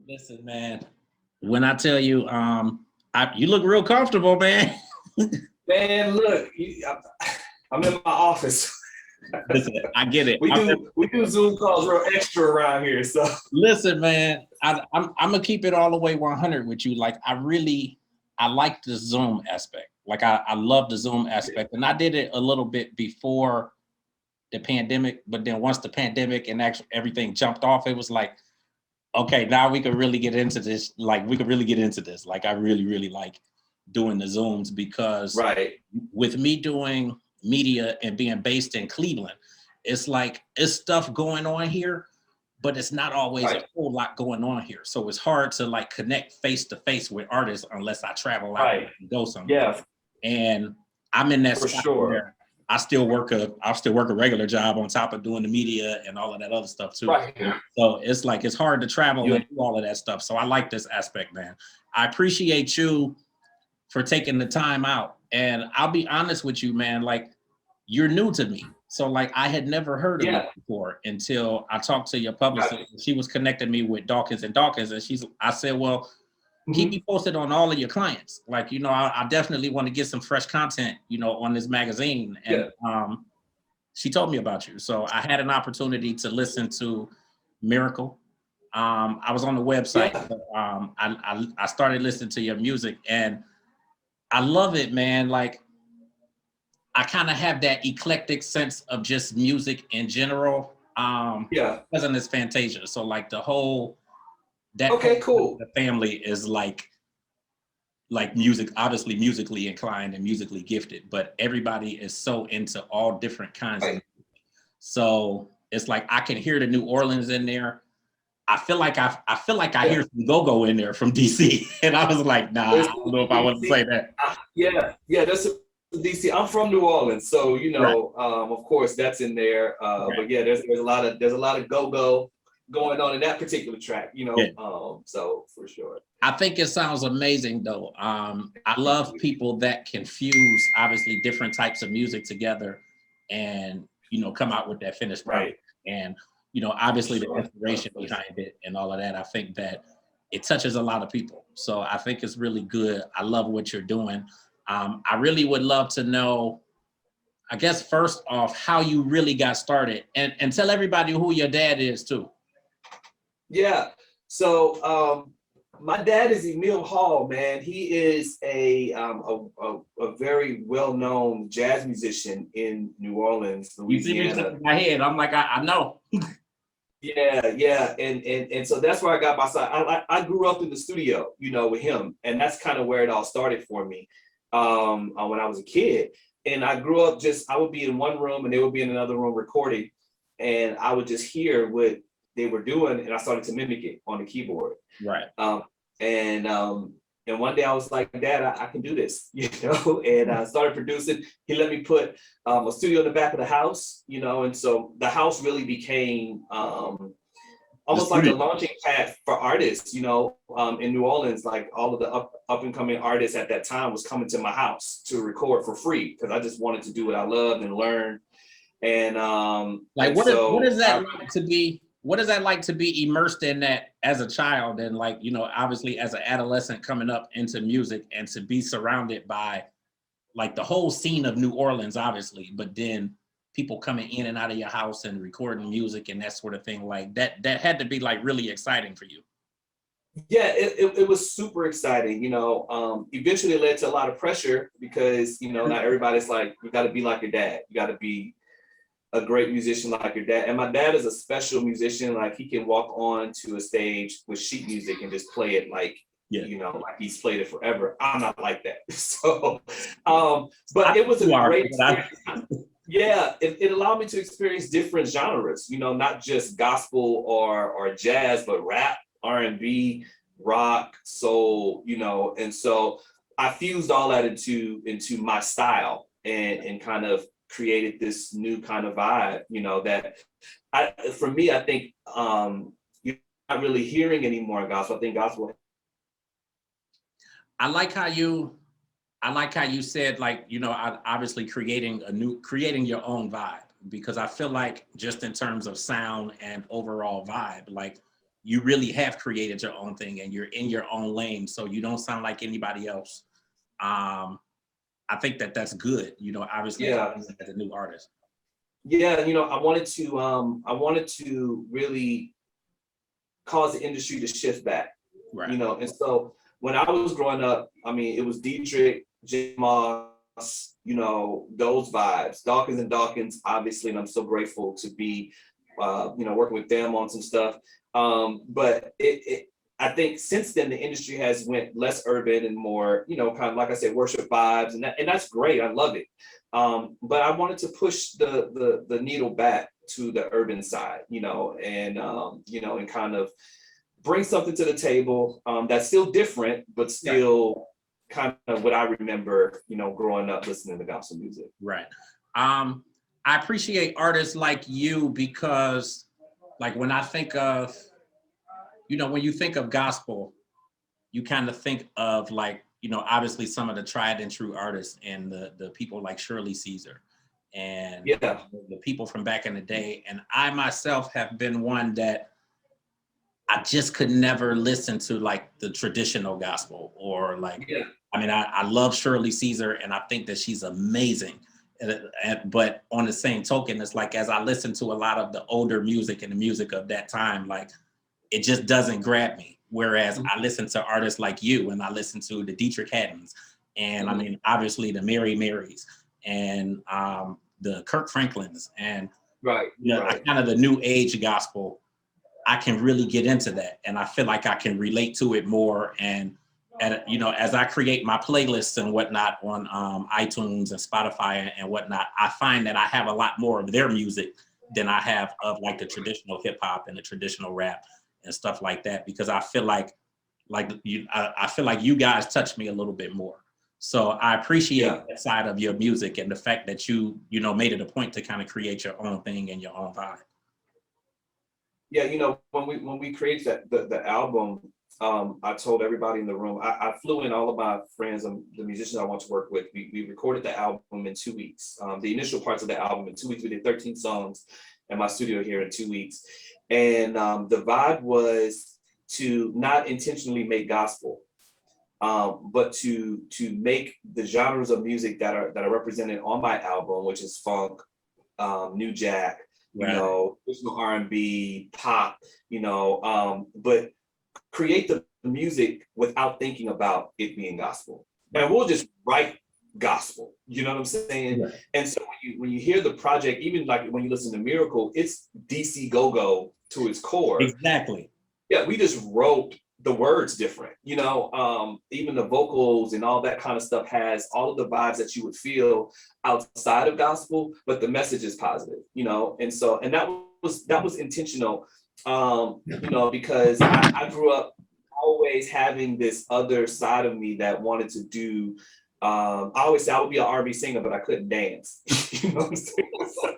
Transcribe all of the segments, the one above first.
Listen, man. When I tell you, you look real comfortable, man. Man, look, I'm in my office. Listen, I get it. we do Zoom calls real extra around here. So Listen, man. I'm gonna keep it all the way 100 with you. Like I like the Zoom aspect. Like I love the Zoom aspect, and I did it a little bit before the pandemic. But then once the pandemic and actually everything jumped off, it was like, okay, now we could really get into this. Like we could really get into this. Like I really, really like doing the Zooms because right, with me doing media and being based in Cleveland, it's like it's stuff going on here, but it's not always a right, whole lot going on here. So it's hard to like connect face to face with artists unless I travel out right. and go somewhere. Yeah, And I'm in that for spot sure. where I still work a regular job on top of doing the media and all of that other stuff too. Right. So it's like it's hard to travel You and do all of that stuff. So I like this aspect, man. I appreciate you for taking the time out. And I'll be honest with you, man, like you're new to me. So like I had never heard of you yeah. before until I talked to your publicist. She was connecting me with Dawkins and Dawkins. And I said, well, keep Mhm. me posted on all of your clients. Like, I definitely want to get some fresh content, on this magazine. And Yeah. she told me about you. So I had an opportunity to listen to Miracle. I was on the website. Yeah. But, I started listening to your music and I love it, man. Like I kind of have that eclectic sense of just music in general. Yeah. Cousin is Fantasia. So like that Okay, whole side of cool. the family is like music, obviously musically inclined and musically gifted, but everybody is so into all different kinds of Right. music. So it's like I can hear the New Orleans in there. I feel like I Yeah. hear some go-go in there from DC. And I was like, nah, I There's don't some know if I want to DC. say that. Yeah. Yeah. There's some DC. I'm from New Orleans, so Right. of course, that's in there. Right. But yeah, there's a lot of go going on in that particular track. Yeah. So for sure. I think it sounds amazing though. I Thank love you. people that can fuse obviously different types of music together and come out with that finished product. Right. And obviously the Sure. inspiration behind it and all of that. I think that it touches a lot of people. So I think it's really good. I love what you're doing. I really would love to know, I guess first off, how you really got started and tell everybody who your dad is too. Yeah. So my dad is Emil Hall, man. He is a very well-known jazz musician in New Orleans, You see me Louisiana. shaking my head. I'm like, I know. Yeah, yeah, and so that's where I got my side. I grew up in the studio, with him, and that's kind of where it all started for me. When I was a kid, and I grew up I would be in one room and they would be in another room recording, and I would just hear what they were doing, and I started to mimic it on the keyboard. Right. Um, and and one day I was like, Dad, I can do this, and I started producing. He let me put a studio in the back of the house, and so the house really became The almost like a studio. launching pad for artists, in New Orleans. Like all of the up and coming artists at that time was coming to my house to record for free because I just wanted to do what I loved and learn. And Like and what is so that like to be? What is that like to be immersed in that as a child and like obviously as an adolescent coming up into music and to be surrounded by like the whole scene of New Orleans, obviously, but then people coming in and out of your house and recording music and that sort of thing like that had to be like really exciting for you. yeah, it was super exciting. Eventually it led to a lot of pressure because not everybody's like, you got to be like your dad. You got to be a great musician like your dad. And my dad is a special musician. Like he can walk on to a stage with sheet music and just play it like, Yeah. like he's played it forever. I'm not like that. So, I but it think was a you are, great but I- experience. Yeah, it allowed me to experience different genres, not just gospel or jazz, but rap, R&B, rock, soul, and so I fused all that into my style and kind of created this new kind of vibe, that for me, I think you're not really hearing any more gospel. I think gospel. I like how you I like how you said like, obviously creating your own vibe because I feel like just in terms of sound and overall vibe, like you really have created your own thing and you're in your own lane, so you don't sound like anybody else. I think that that's good, you know, obviously Yeah. as a new artist. Yeah, you know, I wanted to really cause the industry to shift back, Right. you know. And so when I was growing up, I mean, it was Dietrich, J Moss, you know, those vibes, Dawkins and Dawkins, obviously, and I'm so grateful to be, you know, working with them on some stuff. But I think since then the industry has went less urban and more, you know, kind of like I said, worship vibes, and that's great. I love it. But I wanted to push the needle back to the urban side, you know, and kind of bring something to the table that's still different, but still kind of what I remember, you know, growing up listening to gospel music. Right. I appreciate artists like you because, like, when I think of, you know, when you think of gospel, you kind of think of, like, you know, obviously some of the tried and true artists and the people like Shirley Caesar and the people from back in the day. And I myself have been one that I just could never listen to like the traditional gospel or like, I mean, I love Shirley Caesar and I think that she's amazing. But on the same token, it's like, as I listen to a lot of the older music and the music of that time, like, it just doesn't grab me. Whereas I listen to artists like you and I listen to the Dietrich Haddons and I mean, obviously the Mary Marys and the Kirk Franklins and kind of the new age gospel. I can really get into that. And I feel like I can relate to it more. And you know, as I create my playlists and whatnot on iTunes and Spotify and whatnot, I find that I have a lot more of their music than I have of like the traditional hip hop and the traditional rap and stuff like that, because I feel like I feel like you guys touch me a little bit more. So I appreciate that side of your music and the fact that you know, made it a point to kind of create your own thing and your own vibe. Yeah, you know, when we created the album, I told everybody in the room, I flew in all of my friends and the musicians I want to work with. We recorded the album in 2 weeks. The initial parts of the album in 2 weeks. We did 13 songs in my studio here in 2 weeks. And the vibe was to not intentionally make gospel, but to make the genres of music that are represented on my album, which is funk, new jack, you know, traditional R&B, pop, you know, but create the music without thinking about it being gospel. And we'll just write gospel, you know what I'm saying? And so when you hear the project, even like when you listen to Miracle, it's DC Go-Go to its core. Exactly. Yeah, we just wrote the words different, you know, even the vocals and all that kind of stuff has all of the vibes that you would feel outside of gospel, but the message is positive, you know. And so, and that was intentional, you know, because I grew up always having this other side of me that wanted to do, I always say I would be an R&B singer, but I couldn't dance. You know what I'm saying? So,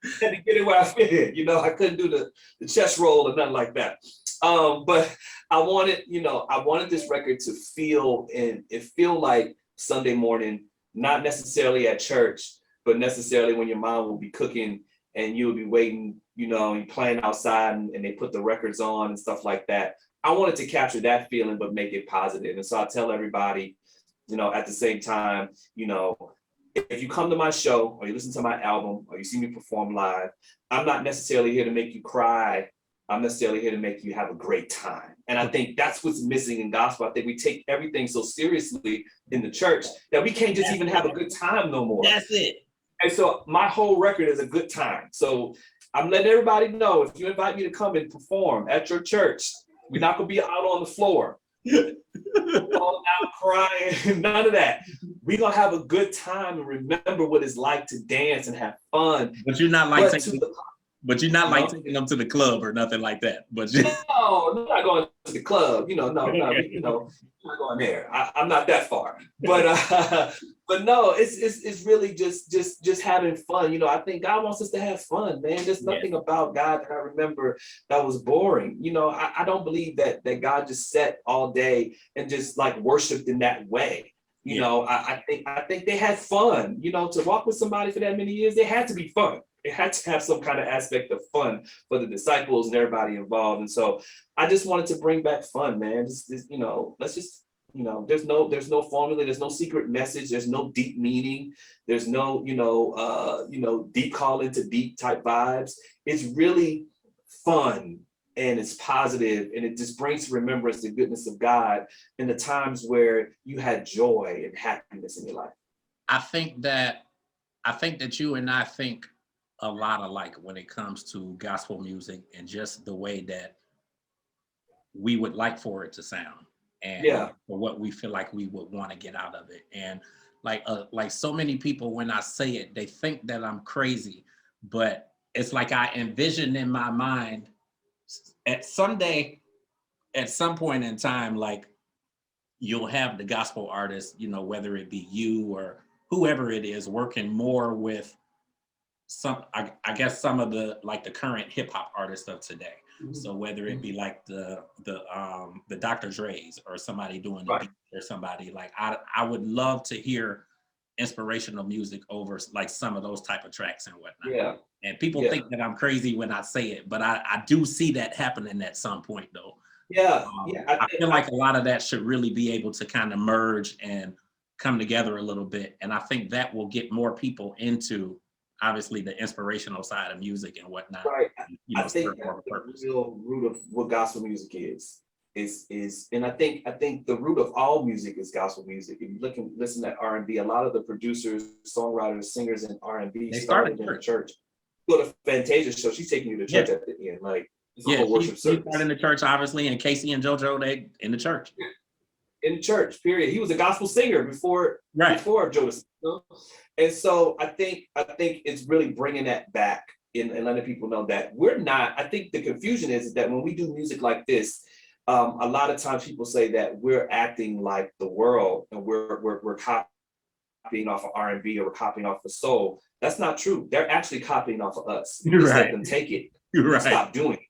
I had to get it where I fit in, you know. I couldn't do the chest roll or nothing like that. But I wanted this record to feel, and it feel like Sunday morning, not necessarily at church, but necessarily when your mom will be cooking and you'll be waiting, you know, and playing outside and they put the records on and stuff like that. I wanted to capture that feeling, but make it positive. And so I tell everybody, you know, at the same time, you know, if you come to my show or you listen to my album or you see me perform live, I'm not necessarily here to make you cry. I'm necessarily here to make you have a great time. And I think that's what's missing in gospel. I think we take everything so seriously in the church that we can't just even have a good time no more. That's it. And so my whole record is a good time. So I'm letting everybody know, if you invite me to come and perform at your church, we're not gonna be out on the floor, falling out crying, none of that. We're gonna have a good time and remember what it's like to dance and have fun. But you're not like taking them to the club or nothing like that. But no, I'm not going to the club. You know, no, you know, I'm not going there. I'm not that far. But no, it's really just having fun. You know, I think God wants us to have fun, man. There's nothing about God that I remember that was boring. You know, I don't believe that God just sat all day and just like worshiped in that way. You know, I think they had fun. You know, to walk with somebody for that many years, they had to be fun. it had to have some kind of aspect of fun for the disciples and everybody involved. And so I just wanted to bring back fun, man. You know, let's just, you know, there's no formula, there's no secret message, there's no deep meaning, there's no, deep call into deep type vibes. It's really fun and it's positive, and it just brings to remembrance the goodness of God in the times where you had joy and happiness in your life. I think that you and I think a lot alike when it comes to gospel music and just the way that we would like for it to sound, and for what we feel like we would want to get out of it. And like so many people, when I say it, they think that I'm crazy, but it's like I envision in my mind at some point in time, like you'll have the gospel artist, you know, whether it be you or whoever it is, working more with I guess some of the current hip hop artists of today. Mm-hmm. So whether it be like the Dr. Dre's or somebody doing the beat or somebody, like I would love to hear inspirational music over like some of those type of tracks and whatnot. Yeah. And people think that I'm crazy when I say it, but I do see that happening at some point though. I feel like a lot of that should really be able to kind of merge and come together a little bit. And I think that will get more people into obviously the inspirational side of music and whatnot. Right. I think that's the real root of what gospel music is, and I think the root of all music is gospel music. If you listen to R&B, a lot of the producers, songwriters, singers in R&B started in the church. Go to Fantasia show, she's taking you to church at the end, like it's a whole worship service. He started in the church, obviously, and Casey and JoJo, they in the church. In church, period. He was a gospel singer before Jonas. You know? And so I think it's really bringing that back and letting people know that we're not. I think the confusion is that when we do music like this, a lot of times people say that we're acting like the world and we're copying off of R&B or we're copying off of soul. That's not true. They're actually copying off of us. You're right. Let them take it. You're right. Stop doing it.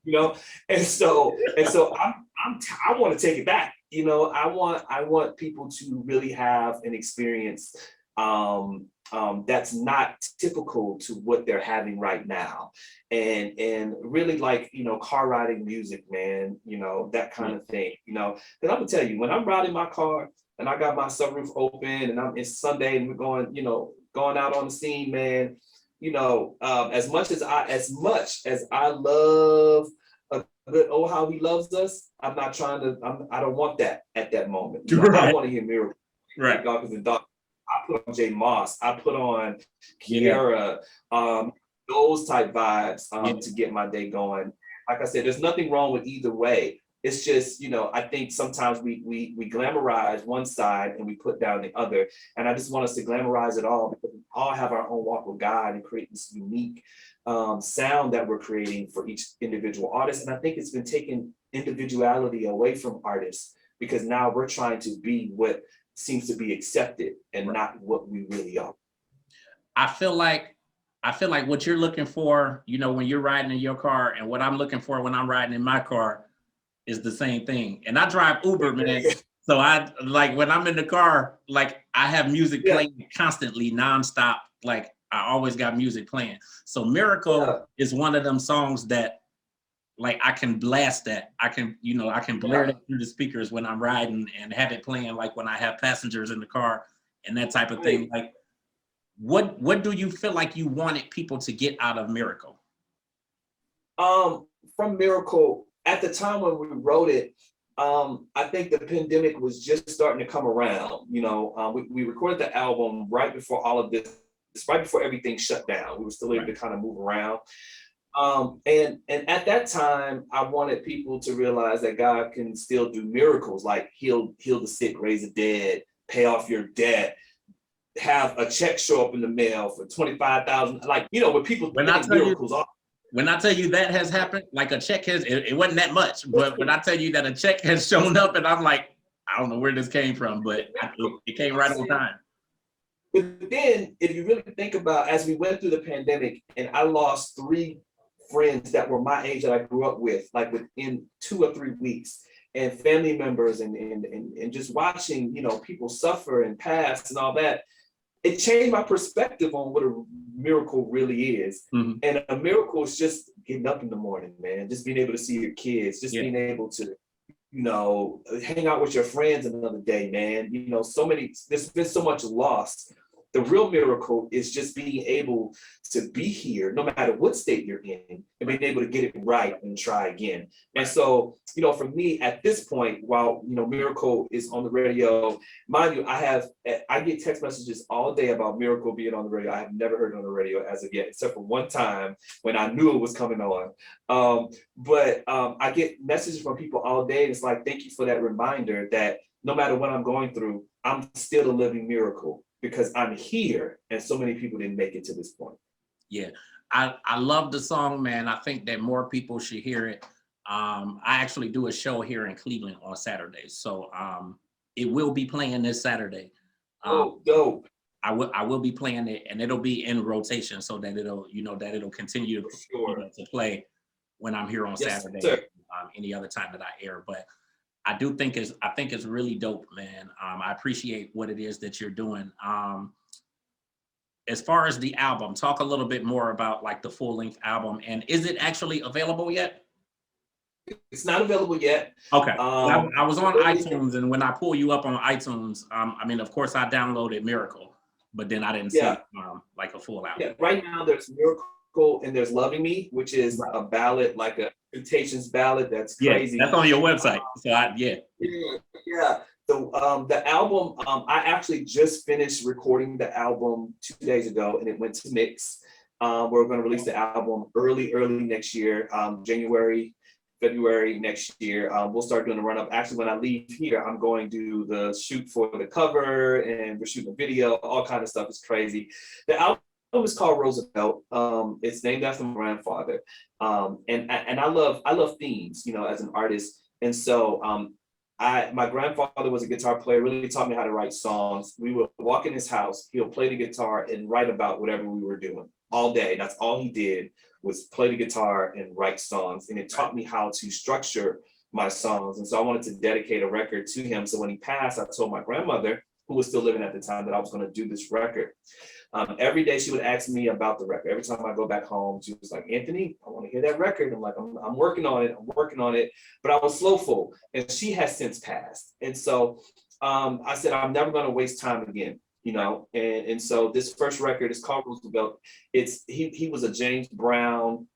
You know, and so I want to take it back. You know, I want people to really have an experience that's not typical to what they're having right now, and really like, you know, car riding music, man, you know, that kind of thing, you know. Because I'm gonna tell you, when I'm riding my car and I got my sunroof open and it's Sunday and we're going out on the scene, man, you know, as much as I love a good "Oh How He Loves Us," I'm not trying to. I don't want that at that moment. You know, I want to hear miracles. Right. God is in dark. I put on J Moss. I put on Kiera. Those type vibes to get my day going. Like I said, there's nothing wrong with either way. It's just, you know, I think sometimes we glamorize one side and we put down the other. And I just want us to glamorize it all, because we all have our own walk with God and create this unique sound that we're creating for each individual artist. And I think it's been taking individuality away from artists, because now we're trying to be what seems to be accepted and not what we really are. I feel like what you're looking for, you know, when you're riding in your car, and what I'm looking for when I'm riding in my car is the same thing. And I drive Uber, man. So I like when I'm in the car, like I have music playing constantly, nonstop. Like I always got music playing. So Miracle is one of them songs that like I can blast that. I can blare that through the speakers when I'm riding and have it playing like when I have passengers in the car and that type of thing. Like what do you feel like you wanted people to get out of Miracle? From Miracle, at the time when we wrote it, I think the pandemic was just starting to come around. You know, we recorded the album right before all of this, right before everything shut down. We were still able to kind of move around. And at that time, I wanted people to realize that God can still do miracles, like heal the sick, raise the dead, pay off your debt, have a check show up in the mail for $25,000. Like, you know, when people think miracles are. When I tell you that has happened, like a check it wasn't that much, but when I tell you that a check has shown up and I'm like, I don't know where this came from, but it came right on time. But then if you really think about, as we went through the pandemic and I lost 3 friends that were my age that I grew up with, like within 2 or 3 weeks, and family members and just watching, you know, people suffer and pass and all that, it changed my perspective on what a miracle really is. Mhm. And a miracle is just getting up in the morning, man, just being able to see your kids, just Yeah. being able to, hang out with your friends another day, man. There's been so much loss. The real miracle is just being able to be here, no matter what state you're in, and being able to get it right and try again. And so, for me at this point, while, Miracle is on the radio, mind you, I get text messages all day about Miracle being on the radio. I have never heard it on the radio as of yet, except for one time when I knew it was coming on. But I get messages from people all day. And it's like, thank you for that reminder that no matter what I'm going through, I'm still a living miracle because I'm here and so many people didn't make it to this point. Yeah, I love the song, man. I think that more people should hear it. I actually do a show here in Cleveland on Saturdays. So it will be playing this Saturday. Dope. I will be playing it, and it'll be in rotation so that it'll continue to play when I'm here on Saturday, any other time that I air. But I think it's really dope, man. I appreciate what it is that you're doing. As far as the album, talk a little bit more about like the full length album, and is it actually available yet? It's not available yet. Okay. I was on iTunes, and when I pull you up on iTunes, of course I downloaded Miracle, but then I didn't see like a full album. Yeah, right now there's Miracle and there's Loving Me, which is a ballad, like a Temptations ballad. That's crazy. Yeah, that's on your website. So Yeah. The album, I actually just finished recording the album 2 days ago, and it went to mix. We're going to release the album early next year, January, February next year. We'll start doing the run up. Actually, when I leave here, I'm going to do the shoot for the cover, and we're shooting a video. All kind of stuff. Is crazy. The album is called Roosevelt. It's named after my grandfather, and I love themes, as an artist, and so my grandfather was a guitar player, really taught me how to write songs. We would walk in his house, he'll play the guitar and write about whatever we were doing all day. That's all he did, was play the guitar and write songs. And it taught me how to structure my songs. And so I wanted to dedicate a record to him. So when he passed, I told my grandmother, who was still living at the time, that I was going to do this record. Every day she would ask me about the record. Every time I go back home, she was like, Anthony, I want to hear that record. I'm like, I'm working on it. But I was slowful, and she has since passed. And so I said, I'm never going to waste time again, and so this first record is called Roosevelt. He was a James Brown,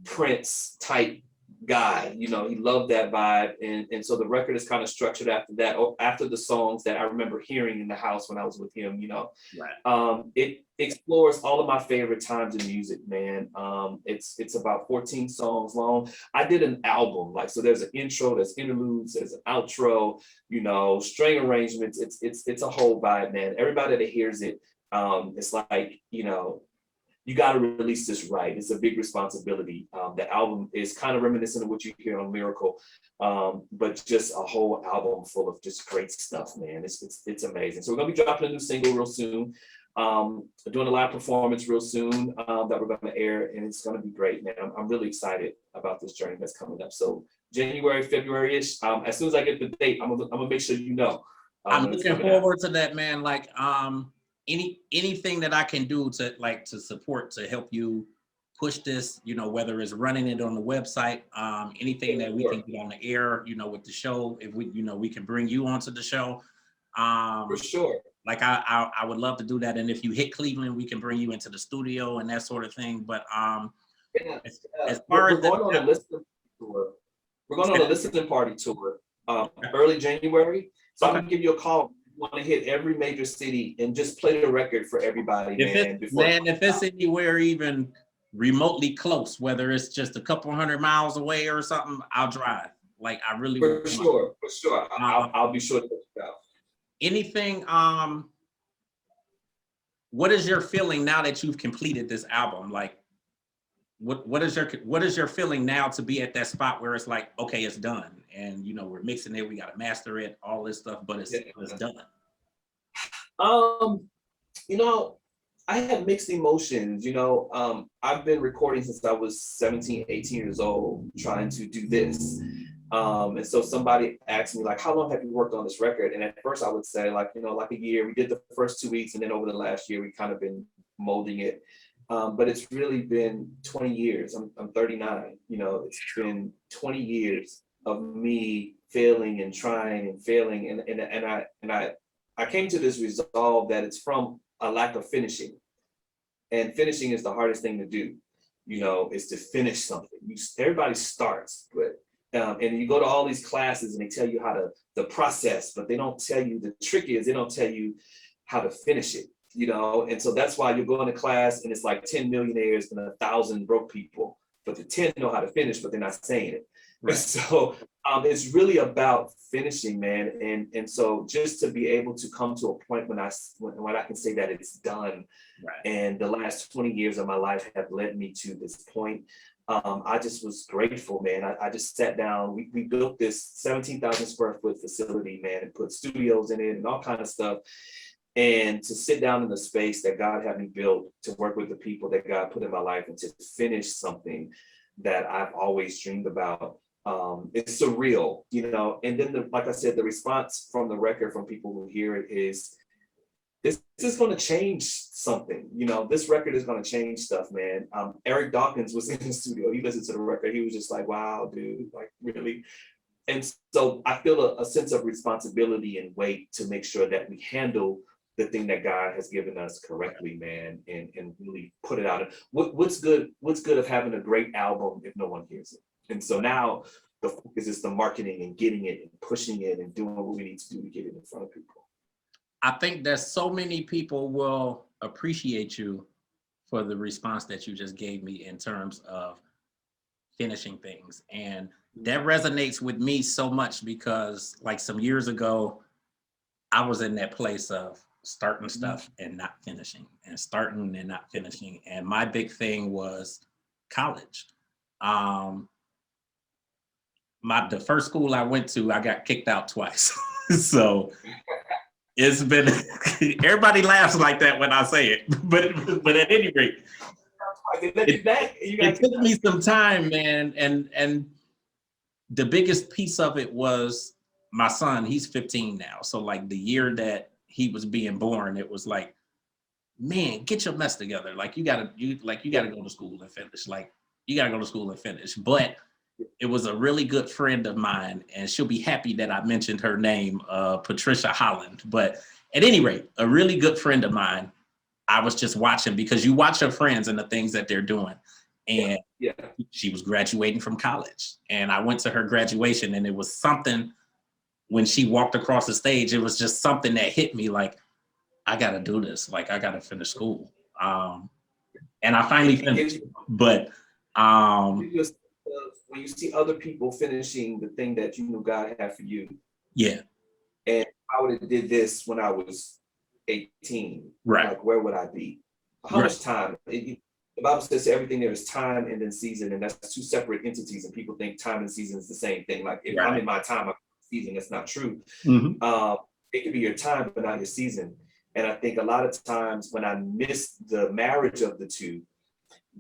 Prince type guy, he loved that vibe. And so the record is kind of structured after that, after the songs that I remember hearing in the house when I was with him, Right. It explores all of my favorite times in music, man. It's about 14 songs long. I did an album, so there's an intro, there's interludes, there's an outro, string arrangements. It's a whole vibe, man. Everybody that hears it, it's like, you got to release this right. It's a big responsibility. The album is kind of reminiscent of what you hear on Miracle, but just a whole album full of just great stuff, man. It's amazing. So we're gonna be dropping a new single real soon. Doing a live performance real soon that we're gonna air, and it's gonna be great, man. I'm really excited about this journey that's coming up. So January, February-ish. As soon as I get the date, I'm gonna make sure you know. I'm looking forward to that, man. Anything that I can do to support, to help you push this, whether it's running it on the website, anything that we can get on the air, with the show, if we can bring you onto the show. For sure. I would love to do that. And if you hit Cleveland, we can bring you into the studio and that sort of thing. But as far as we're going on a listening tour. We're going on a listening party tour early January. So I'm gonna give you a call. Want to hit every major city and just play the record for everybody, if it's anywhere even remotely close, whether it's just a couple 100 miles away or something, I'll drive. I really for sure. I'll be sure to let you know. Anything, what is your feeling now that you've completed this album? What is your feeling now to be at that spot where it's like, okay, it's done, and we're mixing it, we got to master it, all this stuff, but it's done. I had mixed emotions. I've been recording since I was 17, 18 years old, trying to do this. And so somebody asked me, like, how long have you worked on this record? And at first I would say, like, like a year. We did the first 2 weeks, and then over the last year, we kind of been molding it. But it's really been 20 years. I'm 39. It's been 20 years of me failing and trying and failing. And I came to this resolve that it's from a lack of finishing. And finishing is the hardest thing to do, is to finish something. Everybody starts, but and you go to all these classes and they tell you how the process, but they don't tell you, the trick is they don't tell you how to finish it, and so that's why you go into class and it's like 10 millionaires and 1,000 broke people, but the 10 know how to finish, but they're not saying it. Right. So it's really about finishing, man. And so just to be able to come to a point when I can say that it's done. Right. And the last 20 years of my life have led me to this point. I just was grateful, man. I just sat down. We built this 17,000 square foot facility, man, and put studios in it and all kind of stuff. And to sit down in the space that God had me build, to work with the people that God put in my life, and to finish something that I've always dreamed about. It's surreal, and then like I said, the response from the record from people who hear it is, this is going to change something. This record is going to change stuff, man. Eric Dawkins was in the studio. He listened to the record. He was just like, wow, dude, like, really? And so I feel a sense of responsibility and weight to make sure that we handle the thing that God has given us correctly, man, and really put it out. What's good of having a great album if no one hears it? And so now the focus is the marketing and getting it and pushing it and doing what we need to do to get it in front of people. I think that so many people will appreciate you for the response that you just gave me in terms of finishing things. And that resonates with me so much because, like, some years ago, I was in that place of starting stuff and not finishing, and starting and not finishing. And my big thing was college. The first school I went to, I got kicked out twice. So it's been, everybody laughs like that when I say it, but at any rate, it took me some time, man. And the biggest piece of it was my son. He's 15 now. So like the year that he was being born, it was like, man, get your mess together. Like you gotta go to school and finish. Like you gotta go to school and finish. But it was a really good friend of mine, and she'll be happy that I mentioned her name, Patricia Holland. But at any rate, a really good friend of mine, I was just watching, because you watch your friends and the things that they're doing. And she was graduating from college. And I went to her graduation, and it was something, when she walked across the stage, it was just something that hit me like, I got to do this. Like, I got to finish school. And I finally finished. But when you see other people finishing the thing that you knew God had for you. Yeah. And I would have did this when I was 18. Right. Like, where would I be? How much time? The Bible says everything there is time and then season, and that's two separate entities. And people think time and season is the same thing. Like, if I'm in my time, I'm in season. That's not true. It could be your time, but not your season. And I think a lot of times when I miss the marriage of the two,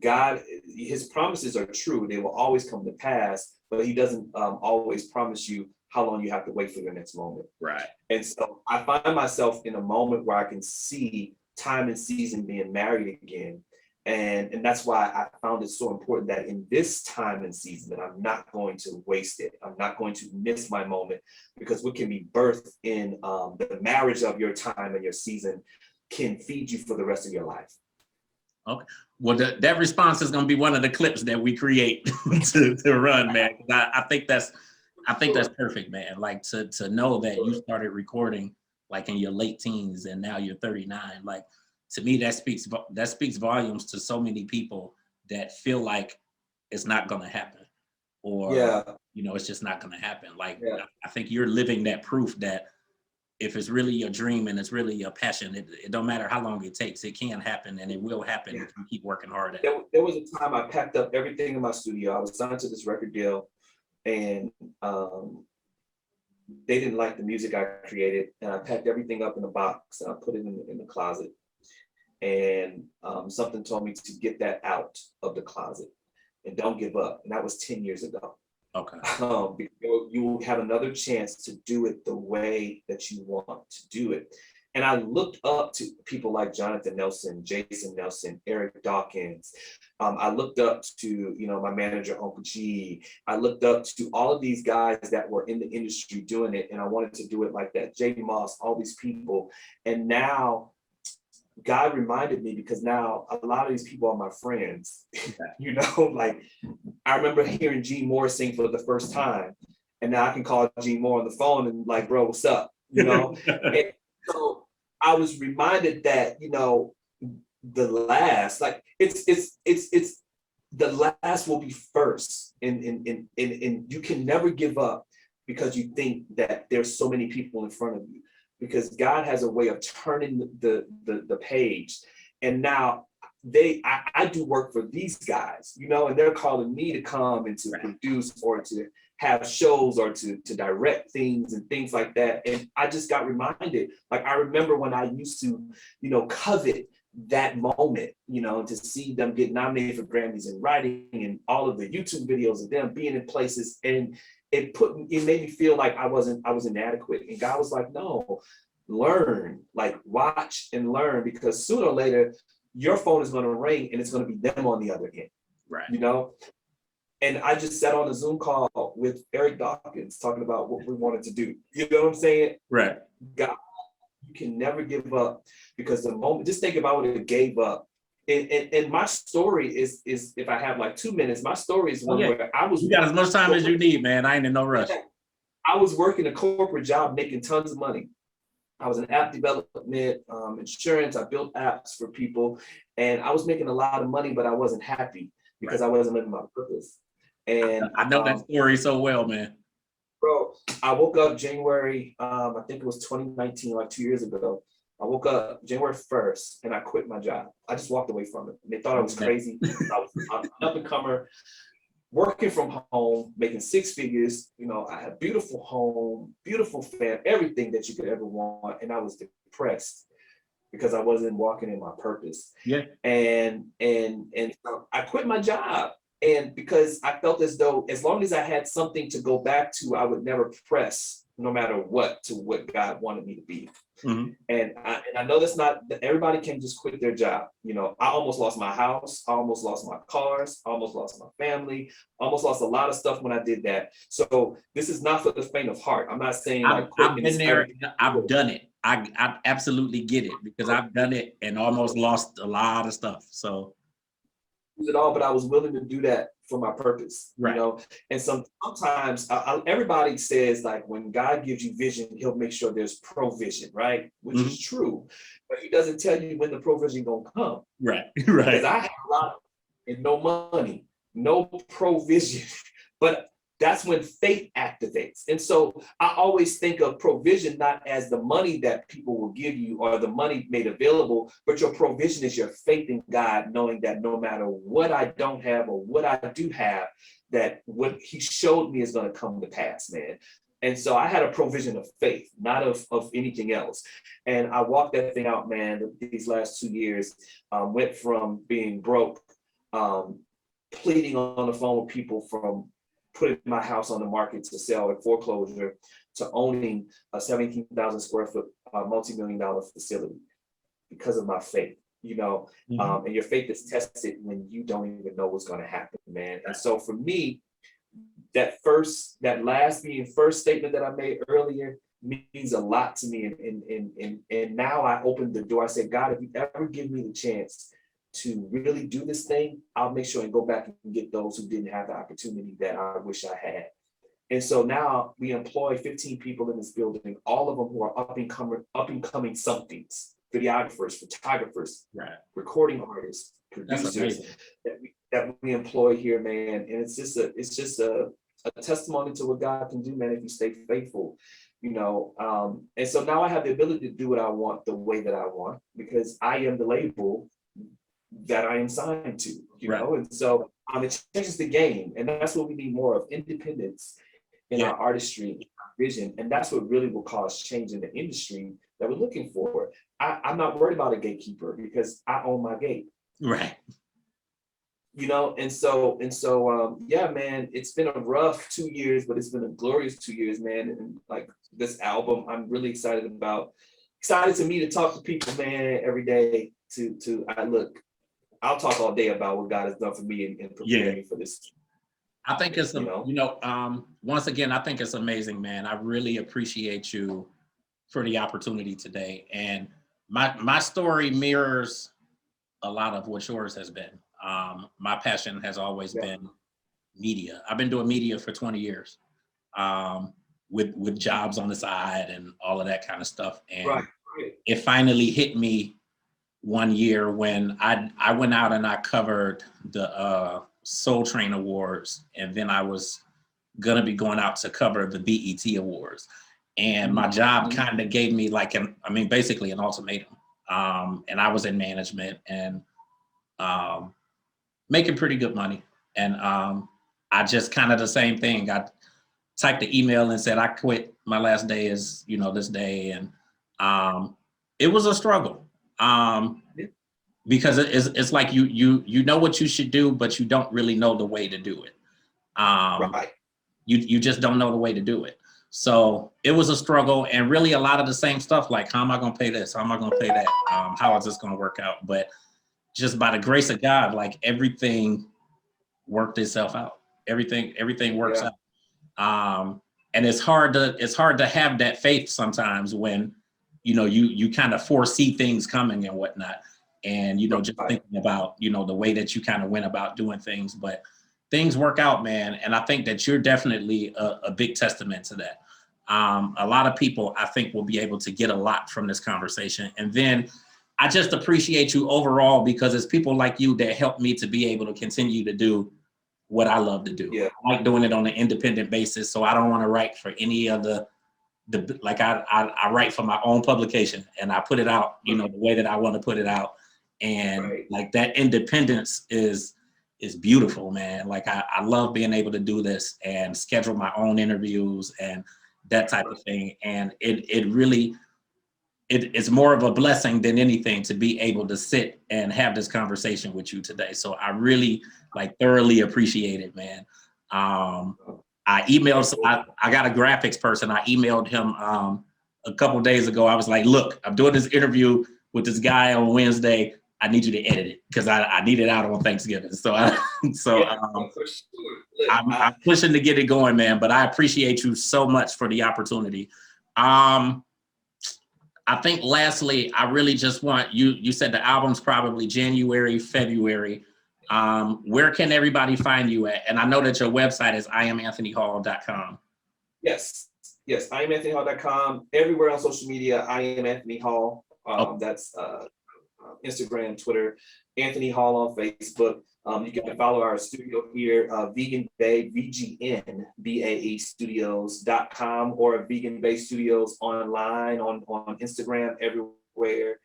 God, his promises are true. They will always come to pass, but he doesn't always promise you how long you have to wait for your next moment. Right. And so I find myself in a moment where I can see time and season being married again. And that's why I found it so important that in this time and season, that I'm not going to waste it. I'm not going to miss my moment, because what can be birthed in the marriage of your time and your season can feed you for the rest of your life. Okay. Well, that response is going to be one of the clips that we create to run, man. I think that's perfect, man. Like to know that you started recording like in your late teens and now you're 39. Like, to me, that speaks volumes to so many people that feel like it's not going to happen, or it's just not going to happen. Like, I think you're living that proof that if it's really your dream and it's really your passion, it don't matter how long it takes, it can happen, and it will happen if you keep working hard at it. There was a time I packed up everything in my studio. I was signed to this record deal, and they didn't like the music I created, and I packed everything up in a box and I put it in the closet. And something told me to get that out of the closet and don't give up. And that was 10 years ago. Okay. You will have another chance to do it the way that you want to do it. And I looked up to people like Jonathan Nelson, Jason Nelson, Eric Dawkins. I looked up to, my manager, Uncle G. I looked up to all of these guys that were in the industry doing it, and I wanted to do it like that. Jay Moss, all these people. And now God reminded me, because now a lot of these people are my friends, like I remember hearing Gene Moore sing for the first time, and now I can call Gene Moore on the phone and like, bro, what's up? And so I was reminded that, the last, like it's the last will be first, and you can never give up because you think that there's so many people in front of you, because God has a way of turning the page. And now I do work for these guys, and they're calling me to come and to produce or to have shows or to direct things and things like that. And I just got reminded, like, I remember when I used to, covet that moment, to see them get nominated for Grammys and writing and all of the YouTube videos of them being in places, and it made me feel like I was inadequate. And God was like, no, learn, like watch and learn, because sooner or later your phone is going to ring and it's going to be them on the other end. Right. And I just sat on a Zoom call with Eric Dawkins talking about what we wanted to do. You know what I'm saying? Right. God, you can never give up, because the moment, just think about what it gave up. And my story is if I have like 2 minutes, my story is one where I was. You got as much time as you need, man. I ain't in no rush. I was working a corporate job, making tons of money. I was in app development, insurance. I built apps for people, and I was making a lot of money, but I wasn't happy because I wasn't living my purpose. And I know that story so well, man. Bro, I woke up January, I think it was 2019, like 2 years ago. I woke up January 1st and I quit my job. I just walked away from it. They thought I was crazy. I was an up and comer, working from home, making six figures. I had a beautiful home, beautiful family, everything that you could ever want. And I was depressed because I wasn't walking in my purpose. Yeah. And I quit my job. And because I felt as though as long as I had something to go back to, I would never press, no matter what, to what God wanted me to be. Mm-hmm. And I know that's not, everybody can just quit their job. I almost lost my house. I almost lost my cars. I almost lost my family. I almost lost a lot of stuff when I did that. So this is not for the faint of heart. I'm not saying I've been there. I've done it. I absolutely get it, because I've done it and almost lost a lot of stuff. So it all, but I was willing to do that for my purpose, right. And sometimes everybody says, like, when God gives you vision, he'll make sure there's provision, right? Which is true, but he doesn't tell you when the provision gonna come. Right. Because I have a lot and no money, no provision, but that's when faith activates. And so I always think of provision not as the money that people will give you or the money made available, but your provision is your faith in God, knowing that no matter what I don't have or what I do have, that what he showed me is going to come to pass, man. And so I had a provision of faith, not of anything else. And I walked that thing out, man, these last 2 years. Went from being broke, pleading on the phone with people, from putting my house on the market to sell at foreclosure, to owning a 17,000 square foot multi-million-dollar facility because of my faith, and your faith is tested when you don't even know what's going to happen, man. And so for me, that last being first statement that I made earlier means a lot to me. And now I opened the door. I said, God, if you ever give me the chance to really do this thing, I'll make sure and go back and get those who didn't have the opportunity that I wish I had. And so now we employ 15 people in this building, all of them who are up and coming somethings, videographers, photographers, recording artists, producers that we employ here, man. And it's just a testimony to what God can do, man, if you stay faithful. And so now I have the ability to do what I want the way that I want, because I am the label that I am signed to, and so it changes the game. And that's what we need more of: independence in our artistry, our vision. And that's what really will cause change in the industry that we're looking for. I'm not worried about a gatekeeper, because I own my gate. Right. Yeah, man, it's been a rough 2 years, but it's been a glorious 2 years, man. And like this album, I'm really excited about. Excited to meet and talk to people, man, every day. I'll talk all day about what God has done for me and preparing me for this. I think it's, once again, I think it's amazing, man. I really appreciate you for the opportunity today. And my story mirrors a lot of what yours has been. My passion has always been media. I've been doing media for 20 years with jobs on the side and all of that kind of stuff. And it finally hit me one year when I went out and I covered the Soul Train Awards, and then I was gonna be going out to cover the BET Awards. And my job kind of gave me like basically an ultimatum. And I was in management and making pretty good money. And I just kind of the same thing. I typed the email and said, I quit. My last day is, this day. And it was a struggle because it's like you know what you should do, but you don't really know the way to do it. You just don't know the way to do it. So it was a struggle, and really a lot of the same stuff, like how am I going to pay this? How am I going to pay that? How is this going to work out? But just by the grace of God, like everything worked itself out. Everything works out. And it's hard to have that faith sometimes when, you kind of foresee things coming and whatnot. And, just thinking about, the way that you kind of went about doing things, but things work out, man. And I think that you're definitely a big testament to that. A lot of people, I think, will be able to get a lot from this conversation. And then I just appreciate you overall, because it's people like you that help me to be able to continue to do what I love to do. I like doing it on an independent basis. So I don't want to write for any of I write for my own publication, and I put it out, the way that I want to put it out. And like that independence is beautiful, man. Like I love being able to do this and schedule my own interviews and that type of thing. And it's more of a blessing than anything to be able to sit and have this conversation with you today. So I really thoroughly appreciate it, man. I emailed, I got a graphics person. I emailed him a couple days ago. I was like, look, I'm doing this interview with this guy on Wednesday. I need you to edit it because I need it out on Thanksgiving. So I'm pushing to get it going, man. But I appreciate you so much for the opportunity. I think lastly, I really just want you said the album's probably January, February. Where can everybody find you at? And I know that your website is iamanthonyhall.com. Yes, iamanthonyhall.com. Everywhere on social media, I am Anthony Hall. That's Instagram, Twitter, Anthony Hall on Facebook. You can follow our studio here, Vegan Bae, VGNBAE Studios.com, or Vegan Bae Studios online on Instagram, everywhere.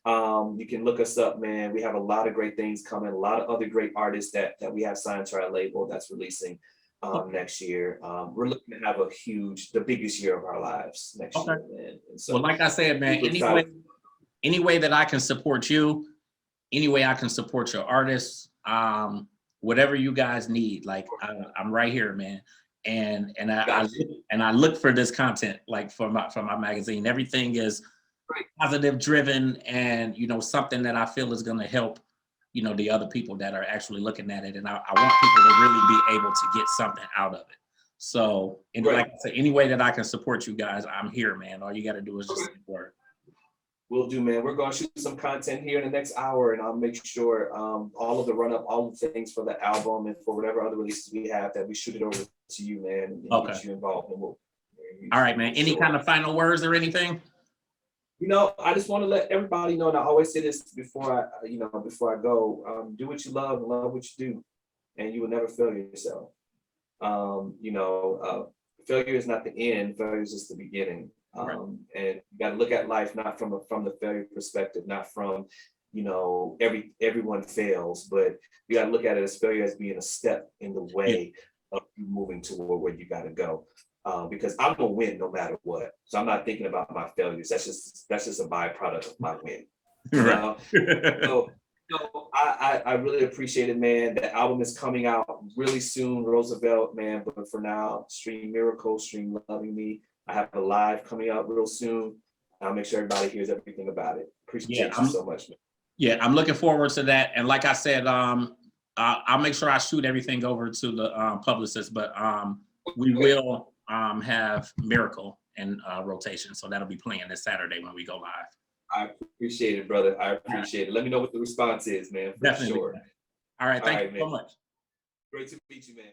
You can look us up, man. We have a lot of great things coming, a lot of other great artists that we have signed to our label that's releasing next year. We're looking to have the biggest year of our lives next year, man. And so, well, like I said, man, any way that I can support you, any way I can support your artists, whatever you guys need, like I'm right here, man. And I look for this content, like for my magazine. Everything is positive driven, and something that I feel is going to help the other people that are actually looking at it. And I want people to really be able to get something out of it. So like I said, any way that I can support you guys, I'm here, man. All you got to do is just support. Will do, man. We're going to shoot some content here in the next hour, and I'll make sure all of the run-up, all the things for the album and for whatever other releases we have, that we shoot it over to you, man, and get you involved. And all right, man. Any kind of final words or anything? I just want to let everybody know, and I always say this before I go, do what you love and love what you do, and you will never fail yourself. Failure is not the end. Failure is just the beginning. And you got to look at life not from the failure perspective, not from everyone fails, but you got to look at it as failure as being a step in the way of you moving toward where you got to go. Because I'm gonna win no matter what, so I'm not thinking about my failures. That's just a byproduct of my win. So I really appreciate it, man. The album is coming out really soon, Roosevelt, man. But for now, stream Miracle, stream Loving Me. I have a live coming out real soon. I'll make sure everybody hears everything about it. Appreciate you so much, man. Yeah, I'm looking forward to that. And like I said, I'll make sure I shoot everything over to the publicist, but we will have Miracle in rotation. So that'll be playing this Saturday when we go live. I appreciate it, brother. I appreciate it. Let me know what the response is, man. For Definitely. sure. All right. Thank you so man. much. Great to meet you, man.